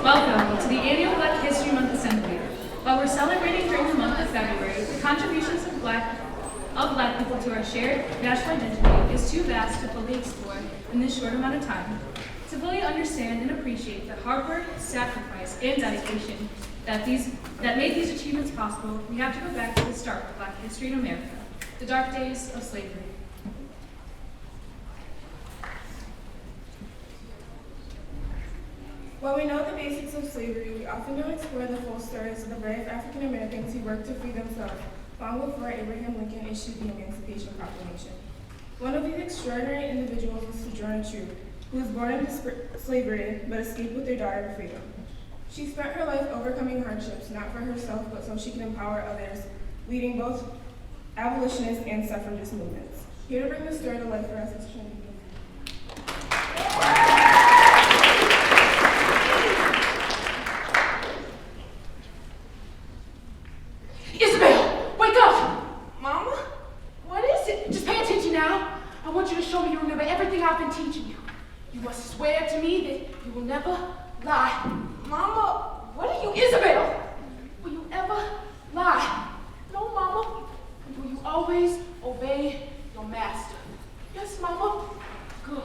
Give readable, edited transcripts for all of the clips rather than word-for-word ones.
Welcome to the annual Black History Month Assembly. While we're celebrating during the month of February, the contributions of Black people to our shared national identity is too vast to fully explore in this short amount of time. To fully understand and appreciate the hard work, sacrifice, and dedication that made these achievements possible, we have to go back to the start of Black history in America, the dark days of slavery. While we know the basics of slavery, we often don't explore the full stories of the brave African Americans who worked to free themselves long before Abraham Lincoln issued the Emancipation Proclamation. One of these extraordinary individuals was Sojourner Truth, who was born into slavery but escaped with their daughter to freedom. She spent her life overcoming hardships, not for herself, but so she can empower others, leading both abolitionist and suffragist movements. Here to bring the story to life for us is Trinity. Swear to me that you will never lie. Mama, what are you, Isabel? Will you ever lie? No, Mama. Will you always obey your master? Yes, Mama. Good.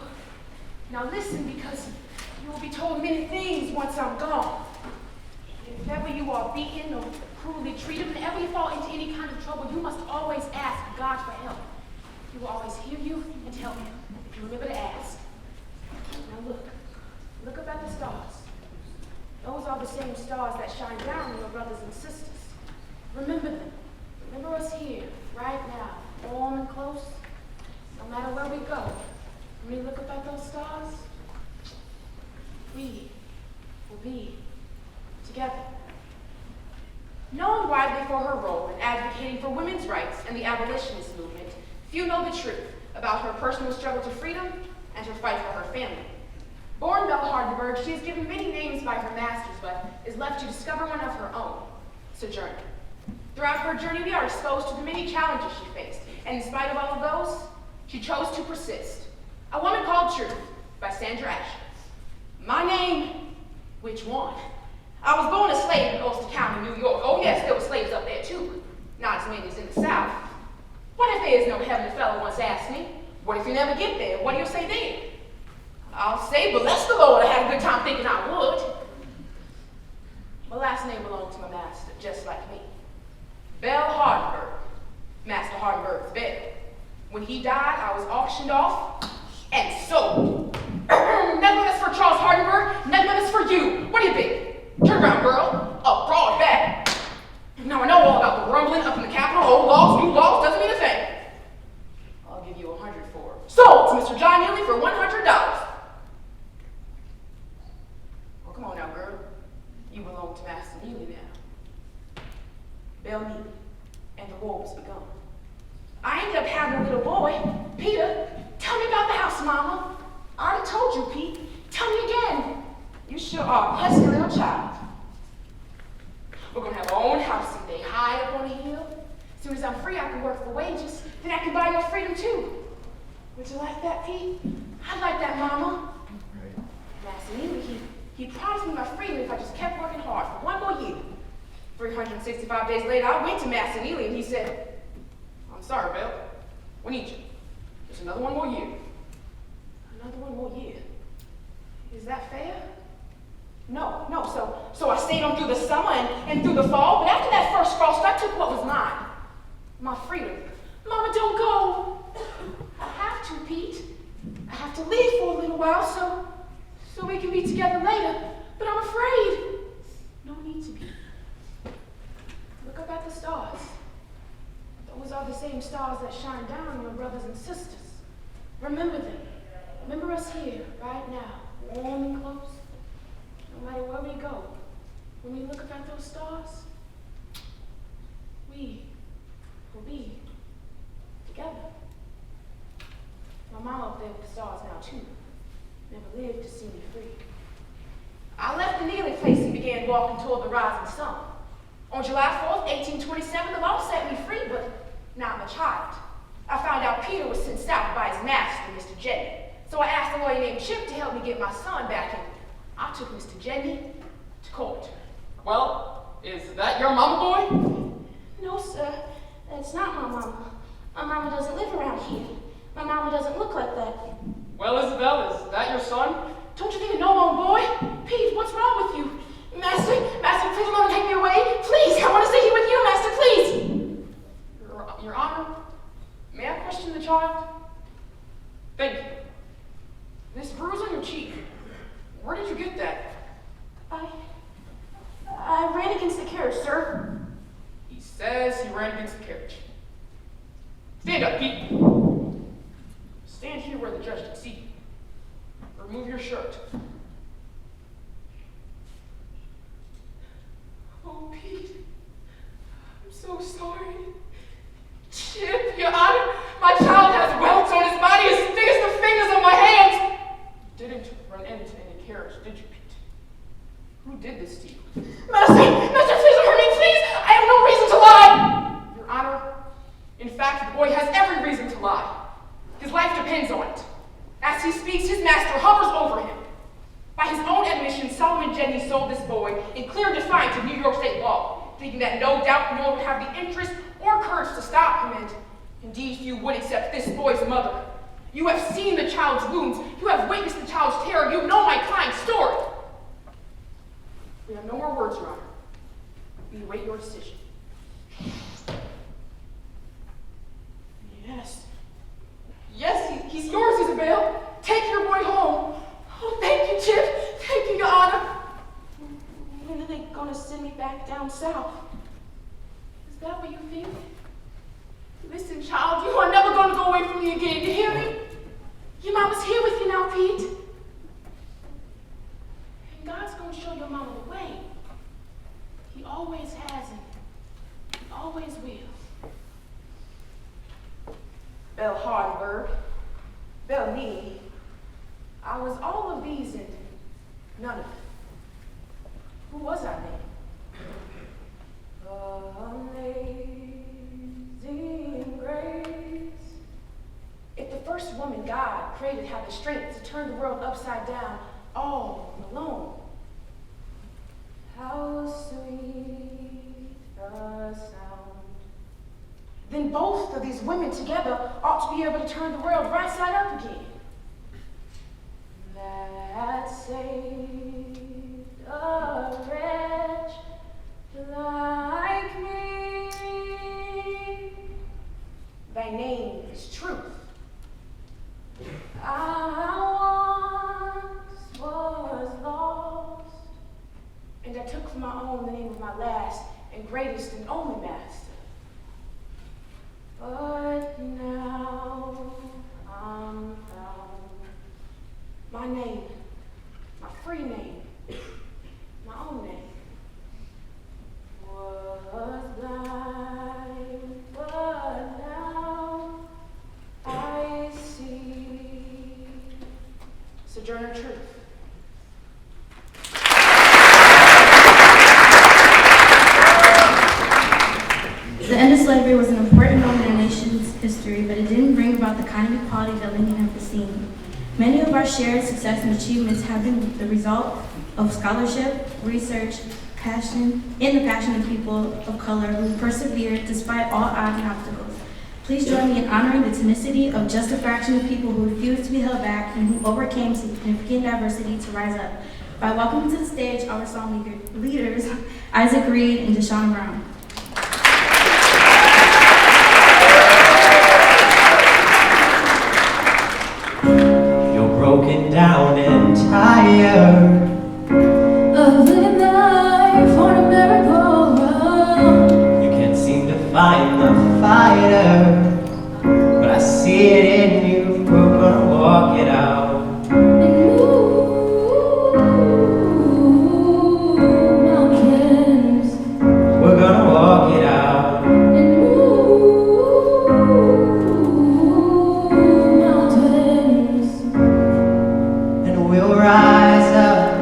Now listen, because you will be told many things once I'm gone. If ever you are beaten or cruelly treated, whenever you fall into any kind of trouble, you must always ask God for help. He will always hear you and tell you, if you remember to ask. Now look up at the stars. Those are the same stars that shine down on your brothers and sisters. Remember them. Remember us here, right now, warm and close, no matter where we go. When we look up at those stars, we will be together. Known widely for her role in advocating for women's rights and the abolitionist movement, few know the truth about her personal struggle to freedom and her fight for her family. Born Belle Hardenberg, she is given many names by her masters, but is left to discover one of her own, Sojourner. Throughout her journey, we are exposed to the many challenges she faced, and in spite of all of those, she chose to persist. A Woman Called Truth by Sandra Asher. My name, which one? I was born a slave in Ulster County, New York. Oh yes, there were slaves up there too, not as many as in the South. What if there is no heaven, a fellow once asked me? What if you never get there? What do you say then? I'll say, bless the Lord, I had a good time thinking I would. My last name belonged to my master, just like me. Belle Hardenberg, Master Hardenberg's bed. When he died, I was auctioned off and sold. Necklace for Charles Hardenberg, necklace for you. What do you think? Turn around, girl. A broad back. Now I know all about the rumbling up in the Capitol. Old laws, new laws, doesn't mean a thing. I'll give you 100 for it. Sold to Mr. John Neely for $100. Well, come on now, girl. You belong to Master Neely now. Belle Neely, and the war was begun. I ended up having a little boy, Peter. Tell me about the house, Mama. I already told you, Pete. Tell me again. You sure are a pesky little child. We're gonna have our own house someday, high up on a hill. As soon as I'm free, I can work for wages. Then I can buy your freedom too. Would you like that, Pete? I'd like that, Mama. Master Neely, he promised me my freedom if I just kept working hard for one more year. 365 days later, I went to Master Neely and he said, I'm sorry, Belle. We need you. Just another one more year. Another one more year. Is that fair? No. So I stayed on through the summer and through the fall, but after that first frost, I took what was mine. My freedom. Mama, don't go. I have to, Pete. I have to leave for a little while so we can be together later, but I'm afraid. No need to be. Look up at the stars. Those are the same stars that shine down on your brothers and sisters. Remember them. Remember us here, right now, warm and close. No matter where we go, when we look up at those stars, we will be together. My mom up there with the stars now too. Never lived to see me free. I left the kneeling place and began walking toward the rising sun. On July 4th, 1827, the law set me free, but not my child. I found out Peter was sent south by his master, Mr. Jenny. So I asked a lawyer named Chip to help me get my son back, and I took Mr. Jenny Colt. Well, is that your mama, boy? No, sir. That's not my mama. My mama doesn't live around here. My mama doesn't look like that. Well, Isabel, is that your son? Don't you think you know, old boy? Pete, what's wrong with you? Master, please don't let him take me away. Please, I want to stay here with you, Master, please. Your Honor, may I question the child? Thank you. This bruise on your cheek, where did you get that? I ran against the carriage, sir. He says he ran against the carriage. Stand up, Pete. Stand here where the judge can see you. Remove your shirt. Oh, Pete, I'm so sorry. Chip, Your Honor, my child has welts on his body as big as the fingers of my hands. You didn't run into any carriage, did you, Pete? Who did this to you? Master, please don't hurt me, please. I have no reason to lie. Your Honor, in fact, the boy has every reason to lie. His life depends on it. As he speaks, his master hovers over him. By his own admission, Solomon Jennings sold this boy in clear defiance of New York state law, thinking that no doubt no one would have the interest or courage to stop him, and indeed few would except this boy's mother. You have seen the child's wounds. You have witnessed the child's terror. You know my client's story. We have no more words, Your Honor. We await your decision. Yes, he's yours, Isabel. Take your boy home. Oh, thank you, Chip. Thank you, Your Honor. When are they gonna send me back down south? Is that what you think? Listen, child, you are never gonna go away from me again. You hear me? Your mama's here with you now, Pete. And God's gonna show your mama the way. He always has and he always will. Belle Hardenberg, Belle Meany. I was all of these and none of it. Who was I then? Amazing grace. If the first woman God created had the strength to turn the world upside down all alone, how sweet the sound. Then both of these women together ought to be able to turn the world right side up again. That saved a wretch like me. Thy name is truth. I once was lost, and I took for my own the name of my last and greatest and only master. But now I'm found. My name, my free name, my own name, was blind, but now I see. Sojourner Truth. The end of slavery was an important moment in our nation's history, but it didn't bring about the kind of equality that Lincoln had foreseen. Many of our shared success and achievements have been the result of scholarship, research, passion, and the passion of people of color who persevered despite all odds and obstacles. Please join me in honoring the tenacity of just a fraction of people who refused to be held back and who overcame significant adversity to rise up. By welcoming to the stage our song leaders, Isaac Reed and Deshaun Brown. Broken down and tired of living life on a merry-go-round. You can't seem to find the fighter, but I see it in you. We're gonna walk it out. And move mountains. We're gonna walk it out. And move mountains. And we'll rise up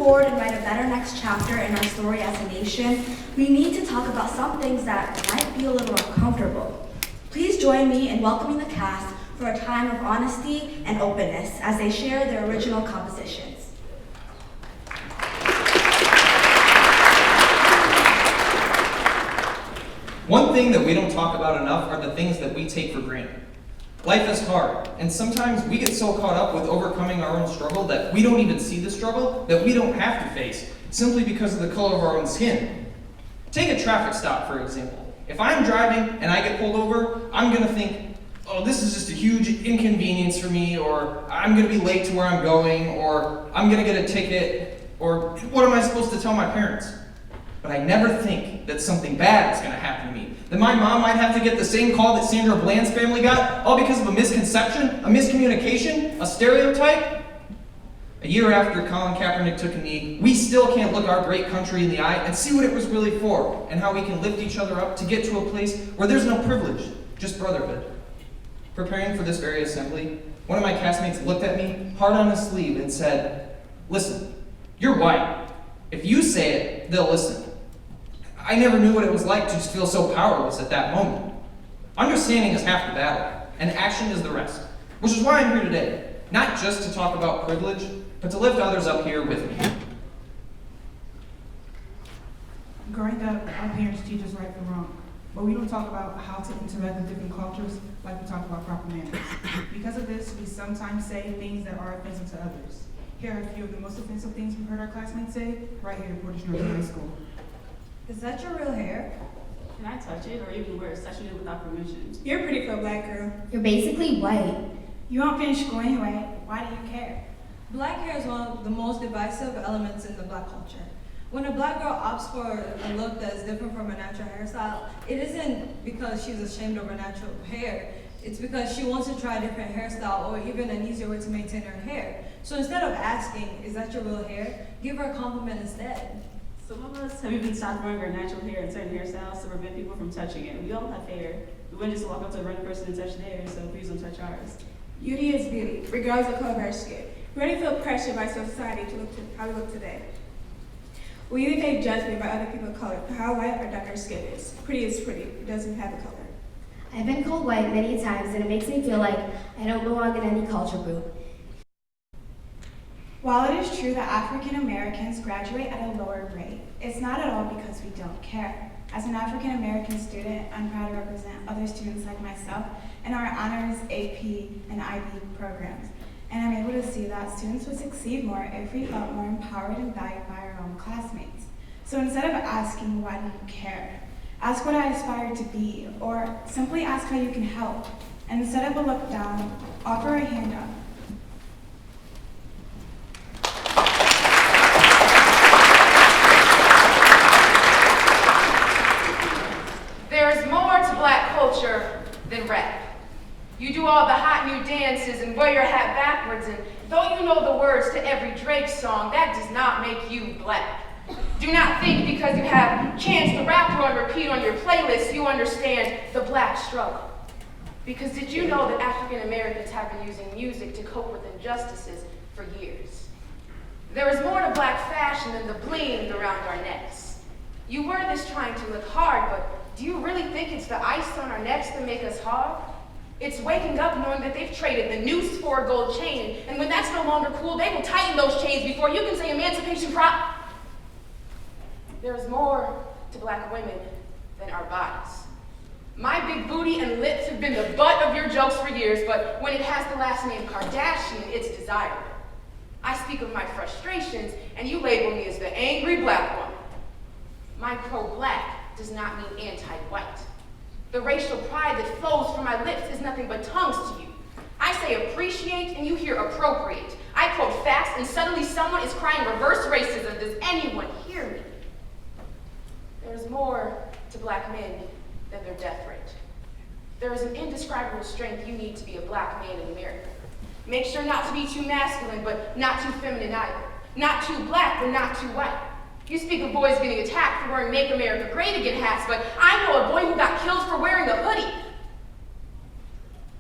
forward and write a better next chapter in our story as a nation, we need to talk about some things that might be a little uncomfortable. Please join me in welcoming the cast for a time of honesty and openness as they share their original compositions. One thing that we don't talk about enough are the things that we take for granted. Life is hard, and sometimes we get so caught up with overcoming our own struggle that we don't even see the struggle that we don't have to face, simply because of the color of our own skin. Take a traffic stop, for example. If I'm driving and I get pulled over, I'm gonna think, oh, this is just a huge inconvenience for me, or I'm gonna be late to where I'm going, or I'm gonna get a ticket, or what am I supposed to tell my parents? But I never think that something bad is gonna happen to me. That my mom might have to get the same call that Sandra Bland's family got, all because of a misconception, a miscommunication, a stereotype. A year after Colin Kaepernick took a knee, we still can't look our great country in the eye and see what it was really for, and how we can lift each other up to get to a place where there's no privilege, just brotherhood. Preparing for this very assembly, one of my castmates looked at me hard on his sleeve and said, "Listen, you're white. If you say it, they'll listen." I never knew what it was like to just feel so powerless at that moment. Understanding is half the battle, and action is the rest, which is why I'm here today. Not just to talk about privilege, but to lift others up here with me. Growing up, our parents teach us right from wrong, but we don't talk about how to interact with different cultures like we talk about proper manners. Because of this, we sometimes say things that are offensive to others. Here are a few of the most offensive things we heard our classmates say right here at Portage Northern High School. Is that your real hair? Can I touch it, or even worse, touching it without permission? You're pretty for a black girl. You're basically white. You won't finish school anyway. Why do you care? Black hair is one of the most divisive elements in the black culture. When a black girl opts for a look that is different from her natural hairstyle, it isn't because she's ashamed of her natural hair. It's because she wants to try a different hairstyle or even an easier way to maintain her hair. So instead of asking, is that your real hair? Give her a compliment instead. Some of us have even stopped growing our natural hair in certain hairstyles to prevent people from touching it. We all have hair. We wouldn't just walk up to a random person and touch theirs, so please don't touch ours. Beauty is beauty, regardless of the color of our skin. We already feel pressured by society to look to how we look today. We even take judgment by other people of color for how light or dark our skin is. Pretty is pretty. It doesn't have a color. I've been called white many times, and it makes me feel like I don't belong in any culture group. While it is true that African Americans graduate at a lower rate, it's not at all because we don't care. As an African American student, I'm proud to represent other students like myself in our honors, AP, and IB programs. And I'm able to see that students would succeed more if we felt more empowered and valued by our own classmates. So instead of asking, why do you care? Ask what I aspire to be, or simply ask how you can help. And instead of a look down, offer a hand up. There's more to black culture than rap. You do all the hot new dances and wear your hat backwards, and though you know the words to every Drake song, that does not make you black. Do not think because you have Chance the Rapper on repeat on your playlist, you understand the black struggle. Because did you know that African Americans have been using music to cope with injustices for years? There is more to black fashion than the bling around our necks. You wear this trying to look hard, but do you really think it's the ice on our necks that make us hard? It's waking up knowing that they've traded the noose for a gold chain, and when that's no longer cool, they will tighten those chains before you can say emancipation prop. There is more to black women than our bodies. My big booty and lips have been the butt of your jokes for years, but when it has the last name Kardashian, it's desirable. I speak of my frustrations, and you label me as the angry black woman. My pro-black does not mean anti-white. The racial pride that flows from my lips is nothing but tongues to you. I say appreciate, and you hear appropriate. I quote facts, and suddenly someone is crying reverse racism. Does anyone hear me? There's more to black men than their death rate. There is an indescribable strength you need to be a black man in America. Make sure not to be too masculine, but not too feminine either. Not too black, but not too white. You speak of boys getting attacked for wearing Make America Great Again hats, but I know a boy who got killed for wearing a hoodie.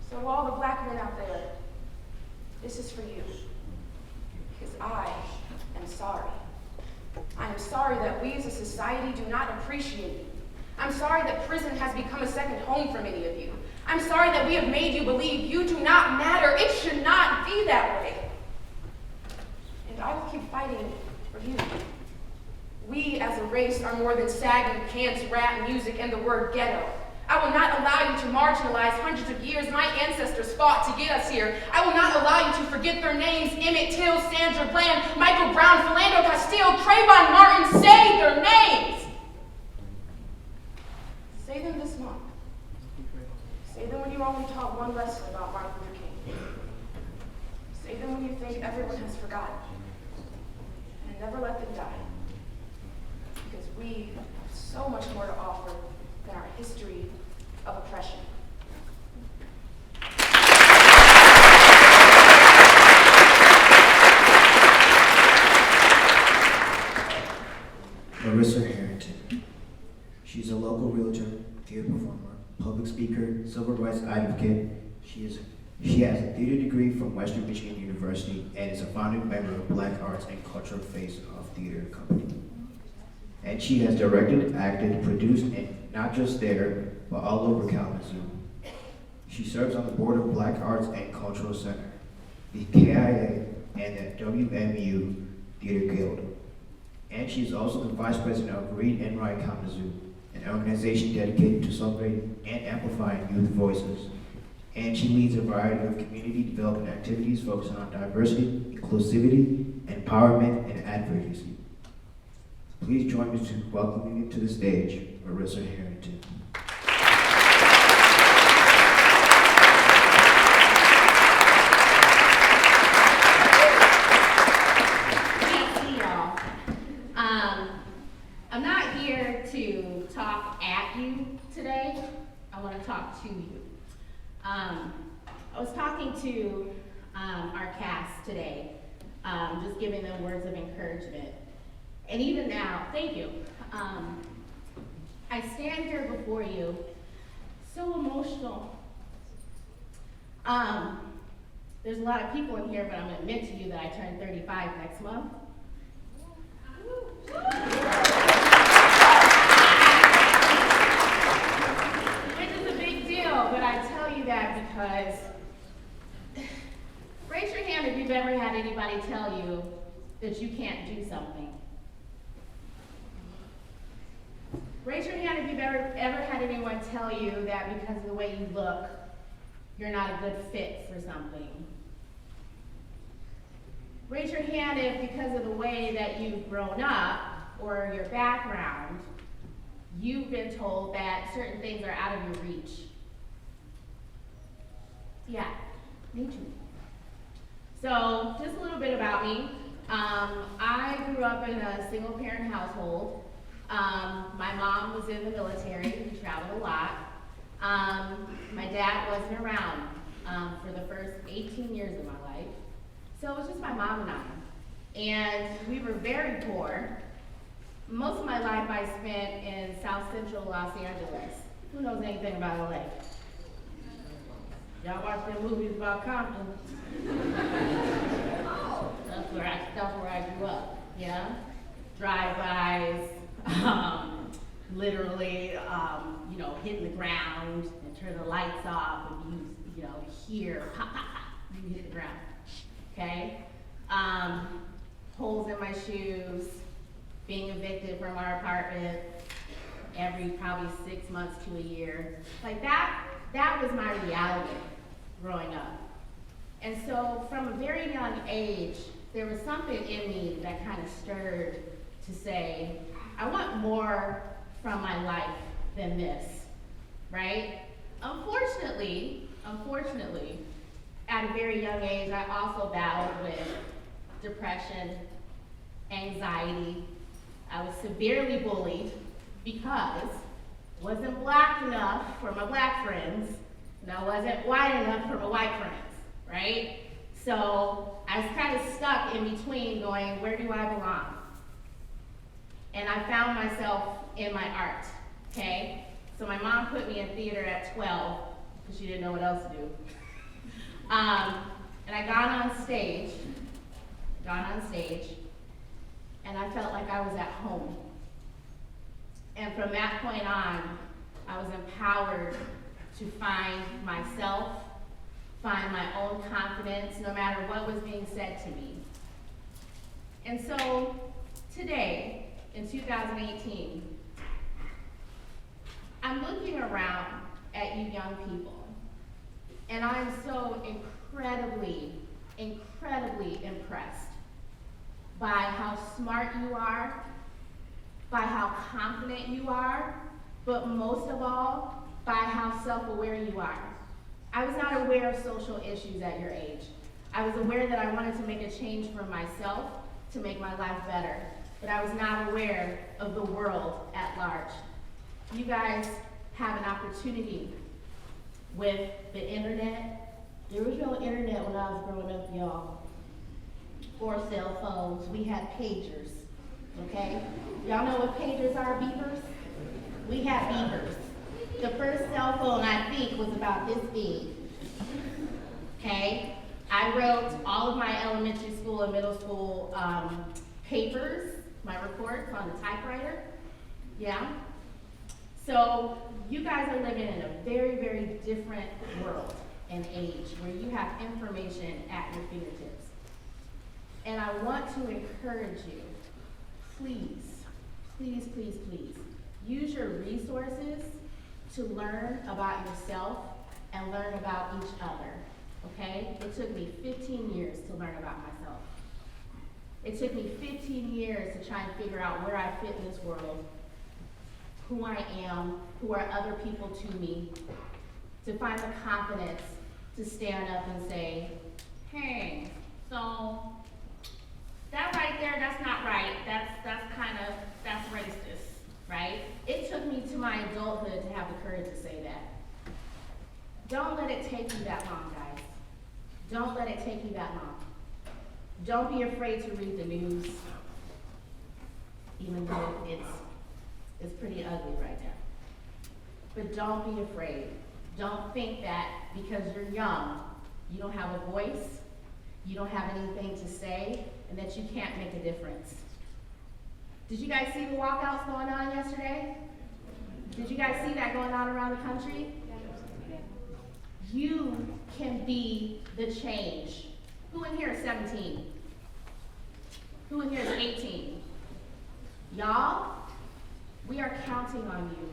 So all the black men out there, this is for you. Because I am sorry. I am sorry that we as a society do not appreciate you. I'm sorry that prison has become a second home for many of you. I'm sorry that we have made you believe you do not matter. It should not be that way. And I will keep fighting for you. We as a race are more than sagging pants, rap music, and the word ghetto. I will not allow you to marginalize hundreds of years my ancestors fought to get us here. I will not allow you to forget their names: Emmett Till, Sandra Bland, Michael Brown, Philando Castile, Trayvon Martin. Say their names. Say them this month. Say them when you only taught one lesson about Martin Luther King. Say them when you think everyone has forgotten. And never let them die. Because we have so much more to offer than our history of oppression. Marissa Harrington. She's a local realtor, theater performer, public speaker, civil rights advocate. She has a theater degree from Western Michigan University and is a founding member of Black Arts and Cultural Face of Theater Company. And she has directed, acted, produced, and not just there, but all over Kalamazoo. She serves on the board of Black Arts and Cultural Center, the KIA, and the WMU Theater Guild. And she is also the vice president of Read and Write Kalamazoo, an organization dedicated to celebrating and amplifying youth voices. And she leads a variety of community development activities focusing on diversity, inclusivity, empowerment, and advocacy. Please join me to welcoming to the stage, Marissa Harrington. I'm not here to talk at you today. I want to talk to you. I was talking to our cast today, just giving them words of encouragement. And even now, thank you. I stand here before you so emotional. There's a lot of people in here, but I'm going to admit to you that I turn 35 next month. Which is a big deal, but I tell you that because raise your hand if you've ever had anybody tell you that you can't do something. Raise your hand if you've ever had anyone tell you that because of the way you look, you're not a good fit for something. Raise your hand if because of the way that you've grown up or your background, you've been told that certain things are out of your reach. Yeah, me too. So just a little bit about me. I grew up in a single parent household. My mom was in the military. We traveled a lot. My dad wasn't around for the first 18 years of my life. So it was just my mom and I. And we were very poor. Most of my life I spent in South Central Los Angeles. Who knows anything about LA? Y'all watch them movies about Compton? That's where I grew up, yeah? Drive-bys, literally, hitting the ground and turn the lights off and you hear pop, pop, pop, you hit the ground, okay? Holes in my shoes, being evicted from our apartment every probably 6 months to a year. Like that was my reality growing up. And so from a very young age, there was something in me that kind of stirred to say, I want more from my life than this, right? Unfortunately, at a very young age, I also battled with depression, anxiety. I was severely bullied because I wasn't black enough for my black friends, and I wasn't white enough for my white friends, right? So I was kind of stuck in between going, where do I belong? And I found myself in my art, okay? So my mom put me in theater at 12 because she didn't know what else to do. And I got on stage, and I felt like I was at home. And from that point on, I was empowered to find myself, find my own confidence, no matter what was being said to me. And so today, in 2018, I'm looking around at you young people, and I'm so incredibly impressed by how smart you are, by how confident you are, but most of all, by how self-aware you are. I was not aware of social issues at your age. I was aware that I wanted to make a change for myself to make my life better, but I was not aware of the world at large. You guys have an opportunity with the internet. There was no internet when I was growing up, y'all, or cell phones. We had pagers, okay? Y'all know what pagers are, beepers? We had beepers. The first cell phone, I think, was about this big, okay? I wrote all of my elementary school and middle school papers, my reports on the typewriter, yeah? So you guys are living in a very different world and age where you have information at your fingertips. And I want to encourage you, please, use your resources to learn about yourself and learn about each other, okay? It took me 15 years to learn about myself. It took me 15 years to try and figure out where I fit in this world, who I am, who are other people to me, to find the confidence to stand up and say, hey, so that right there, that's not right. That's racist, right? It took me to my adulthood to have the courage to say that. Don't let it take you that long, guys. Don't let it take you that long. Don't be afraid to read the news, even though it's pretty ugly right now. But don't be afraid. Don't think that because you're young, you don't have a voice, you don't have anything to say, and that you can't make a difference. Did you guys see the walkouts going on yesterday? Did you guys see that going on around the country? You can be the change. Who in here is 17? Who in here is 18? Y'all, we are counting on you.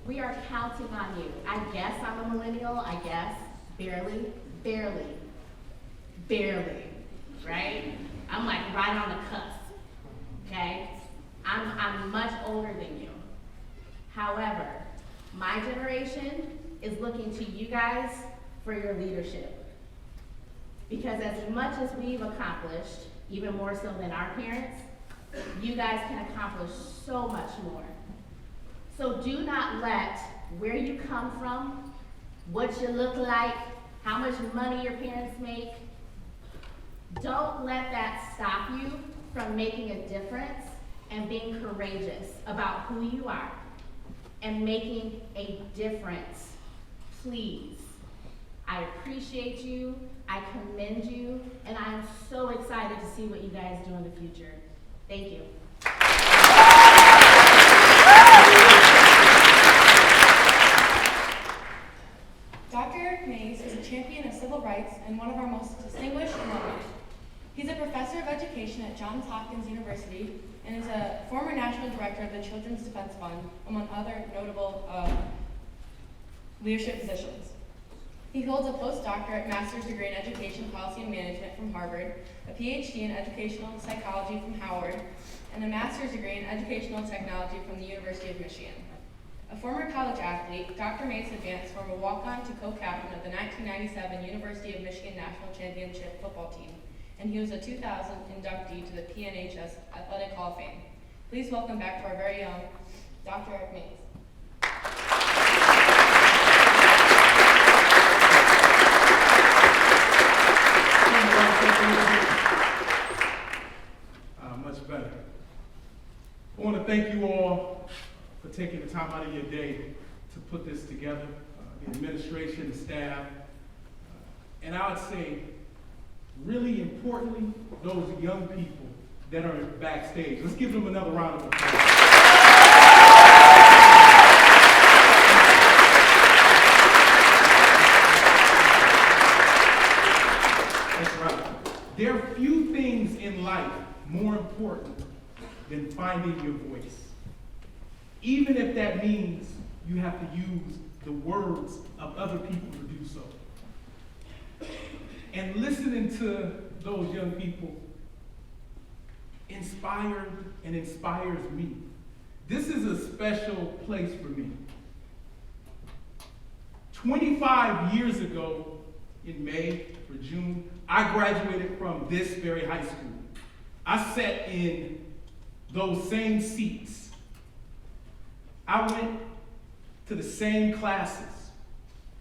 We are counting on you. I guess I'm a millennial, I guess. Barely, right? I'm like right on the cusp, okay? I'm much older than you. However, my generation is looking to you guys for your leadership. Because as much as we've accomplished, even more so than our parents, you guys can accomplish so much more. So do not let where you come from, what you look like, how much money your parents make, don't let that stop you from making a difference and being courageous about who you are and making a difference. Please. I appreciate you, I commend you, and I'm so excited to see what you guys do in the future. Thank you. Dr. Mayes is a champion of civil rights and one of our most distinguished alumni. He's a professor of education at Johns Hopkins University and is a former national director of the Children's Defense Fund, among other notable leadership positions. He holds a postdoctorate master's degree in education policy and management from Harvard, a PhD in educational psychology from Howard, and a master's degree in educational technology from the University of Michigan. A former college athlete, Dr. Mayes advanced from a walk-on to co-captain of the 1997 University of Michigan National Championship football team, and he was a 2000 inductee to the PNHS Athletic Hall of Fame. Please welcome back to our very young Dr. Mayes. Much better. I want to thank you all for taking the time out of your day to put this together, the administration, the staff, and I would say, really importantly, those young people that are backstage. Let's give them another round of applause. That's right. There are few things in life more important than finding your voice. Even if that means you have to use the words of other people to do so. And listening to those young people inspired and inspires me. This is a special place for me. 25 years ago in May or June, I graduated from this very high school. I sat in those same seats. I went to the same classes.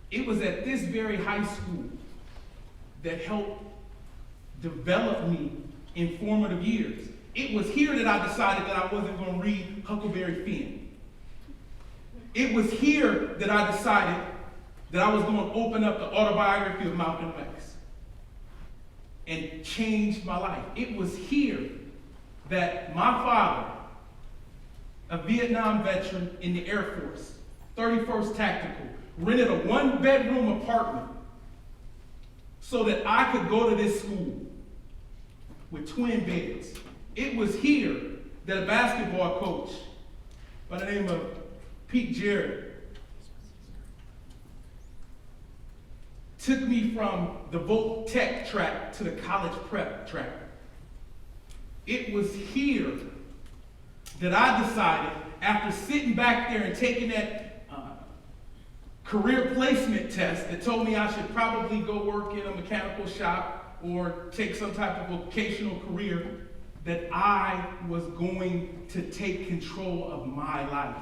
It was at this very high school that helped develop me in formative years. It was here that I decided that I wasn't going to read Huckleberry Finn. It was here that I decided that I was going to open up the autobiography of Malcolm X and change my life. It was here that my father, a Vietnam veteran in the Air Force, 31st Tactical, rented a one-bedroom apartment so that I could go to this school with twin beds. It was here that a basketball coach by the name of Pete Jarrett took me from the Voc Tech track to the college prep track. It was here that I decided, after sitting back there and taking that career placement test that told me I should probably go work in a mechanical shop or take some type of vocational career, that I was going to take control of my life.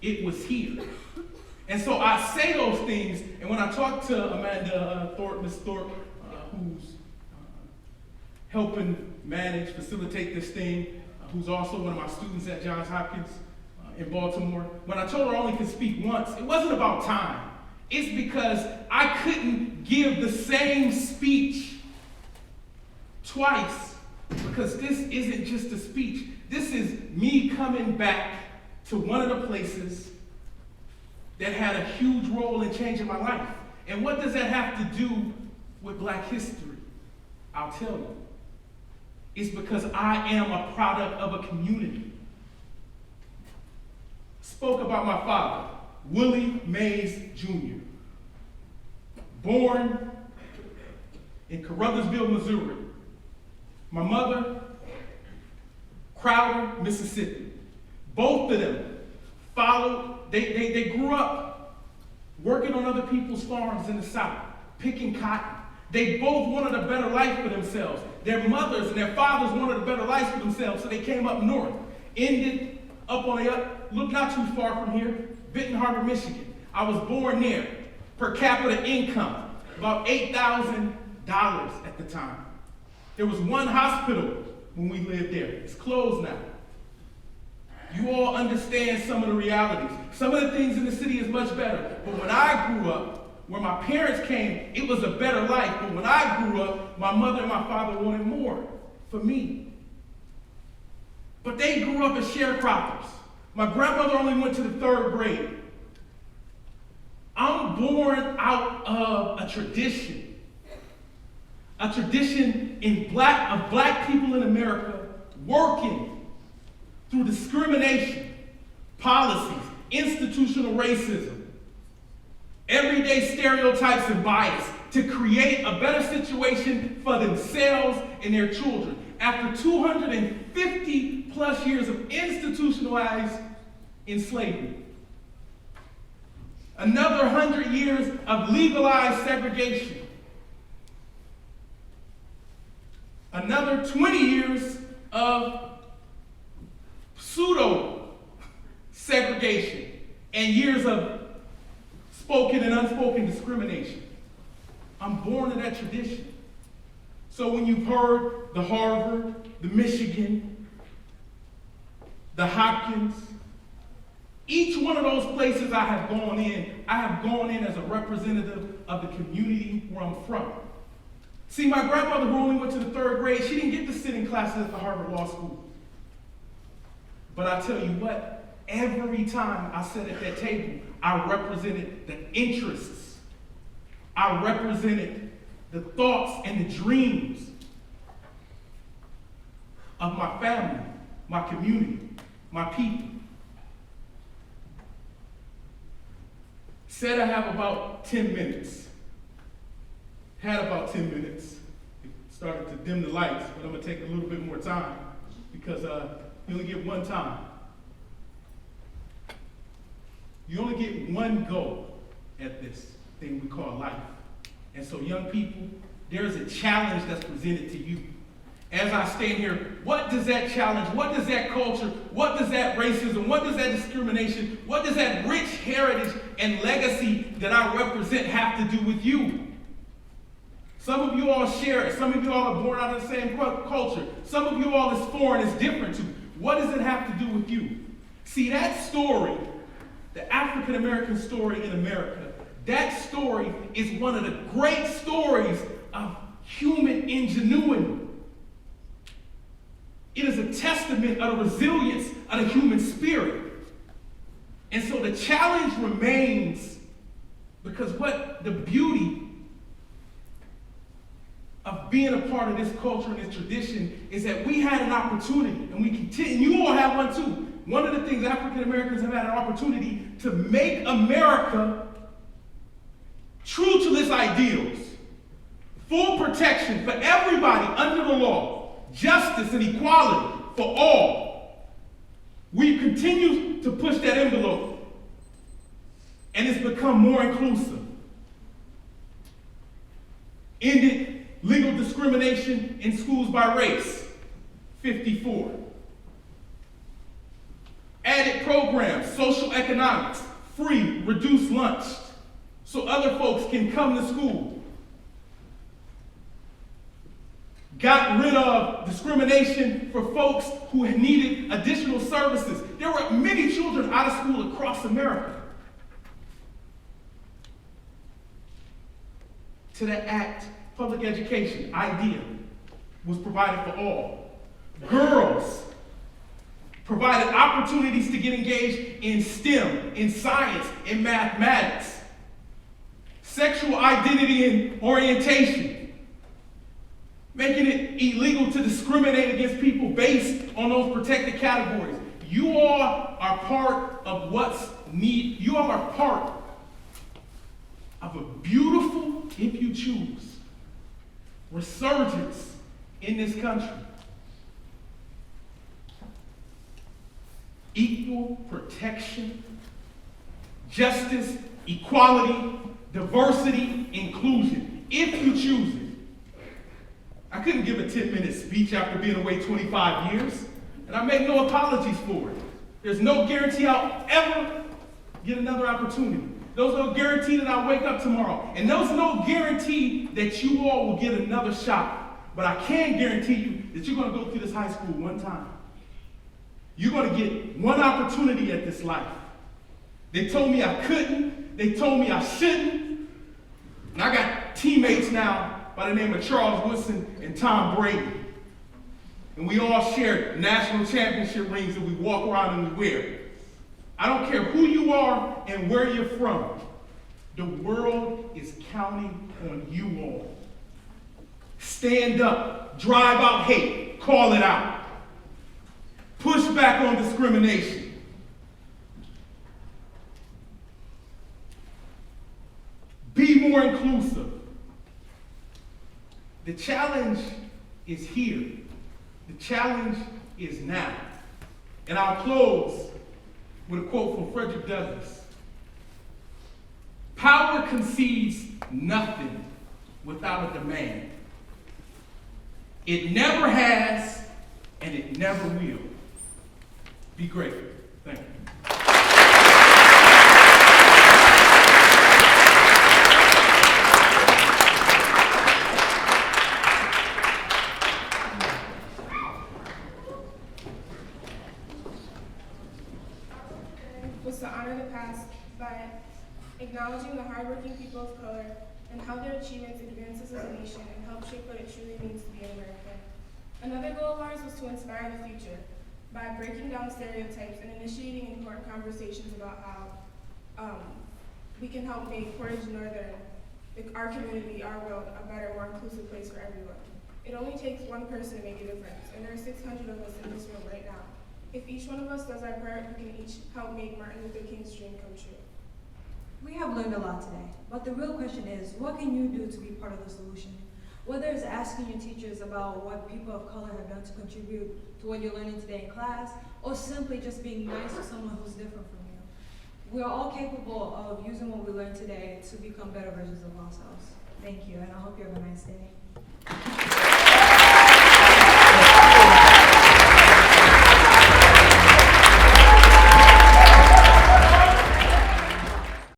It was here. And so I say those things, and when I talk to Amanda Thorpe, Ms. Thorpe, who's helping manage, facilitate this thing, who's also one of my students at Johns Hopkins in Baltimore, when I told her I only could speak once, it wasn't about time. It's because I couldn't give the same speech twice, because this isn't just a speech. This is me coming back to one of the places that had a huge role in changing my life. And what does that have to do with Black history? I'll tell you. It's because I am a product of a community. Spoke about my father, Willie Mayes Jr. Born in Carruthersville, Missouri. My mother, Crowder, Mississippi. Both of them followed, they grew up working on other people's farms in the South, picking cotton. They both wanted a better life for themselves. Their mothers and their fathers wanted a better life for themselves, so they came up north. Ended up on look not too far from here, Benton Harbor, Michigan. I was born there. Per capita income, about $8,000 at the time. There was one hospital when we lived there. It's closed now. You all understand some of the realities. Some of the things in the city is much better. But when I grew up, where my parents came, it was a better life. But when I grew up, my mother and my father wanted more for me. But they grew up as sharecroppers. My grandmother only went to the 3rd grade. I'm born out of a tradition of black people in America working through discrimination, policies, institutional racism, everyday stereotypes and bias to create a better situation for themselves and their children. After 250 plus years of institutionalized enslavement, another 100 years of legalized segregation, another 20 years of pseudo segregation, and years of spoken and unspoken discrimination. I'm born in that tradition. So when you've heard the Harvard, the Michigan, the Hopkins, each one of those places I have gone in as a representative of the community where I'm from. See, my grandmother, who only went to the 3rd grade, she didn't get to sit in classes at the Harvard Law School. But I tell you what, every time I sat at that table, I represented the interests. I represented the thoughts and the dreams of my family, my community, my people. Said I have about 10 minutes. Had about 10 minutes. It started to dim the lights, but I'm gonna take a little bit more time because you only get one time. You only get one go at this thing we call life. And so young people, there's a challenge that's presented to you. As I stand here, what does that challenge, what does that culture, what does that racism, what does that discrimination, what does that rich heritage and legacy that I represent have to do with you? Some of you all share it. Some of you all are born out of the same culture. Some of you all is foreign, is different too. What does it have to do with you? See, that story, the African American story in America, that story is one of the great stories of human ingenuity. It is a testament of the resilience of the human spirit. And so the challenge remains, because what the beauty of being a part of this culture and this tradition is that we had an opportunity, and we continue, and you all have one too. One of the things African Americans have had an opportunity to make America true to its ideals. Full protection for everybody under the law, justice and equality for all. We continue to push that envelope, and it's become more inclusive. Ended legal discrimination in schools by race, 54. Added programs, social economics, free, reduced lunch, so other folks can come to school. Got rid of discrimination for folks who needed additional services. There were many children out of school across America. To that act, public education idea was provided for all. Girls provided opportunities to get engaged in STEM, in science, in mathematics. Sexual identity and orientation, making it illegal to discriminate against people based on those protected categories. You all are part of what's needed. You all are part of a beautiful, if you choose, resurgence in this country. Equal protection, justice, equality, diversity, inclusion, if you choose it. I couldn't give a 10-minute speech after being away 25 years, and I make no apologies for it. There's no guarantee I'll ever get another opportunity. There's no guarantee that I'll wake up tomorrow. And there's no guarantee that you all will get another shot. But I can guarantee you that you're going to go through this high school one time. You're going to get one opportunity at this life. They told me I couldn't. They told me I shouldn't. And I got teammates now by the name of Charles Woodson and Tom Brady. And we all share national championship rings that we walk around and we wear. I don't care who you are and where you're from. The world is counting on you all. Stand up, drive out hate, call it out. Push back on discrimination. Be more inclusive. The challenge is here. The challenge is now. And I'll close with a quote from Frederick Douglass. Power concedes nothing without a demand. It never has, and it never will. Be great. Thank you. Was to honor the past by acknowledging the hardworking people of color and how their achievements advance us as a nation and help shape what it truly means to be an American. Another goal of ours was to inspire the future by breaking down stereotypes and initiating important conversations about how we can help make Portage Northern, our community, our world, a better, more inclusive place for everyone. It only takes one person to make a difference, and there are 600 of us in this room right now. If each one of us does our part, we can each help make Martin Luther King's dream come true. We have learned a lot today, but the real question is, what can you do to be part of the solution? Whether it's asking your teachers about what people of color have done to contribute to what you're learning today in class, or simply just being nice to someone who's different from you. We are all capable of using what we learned today to become better versions of ourselves. Thank you, and I hope you have a nice day.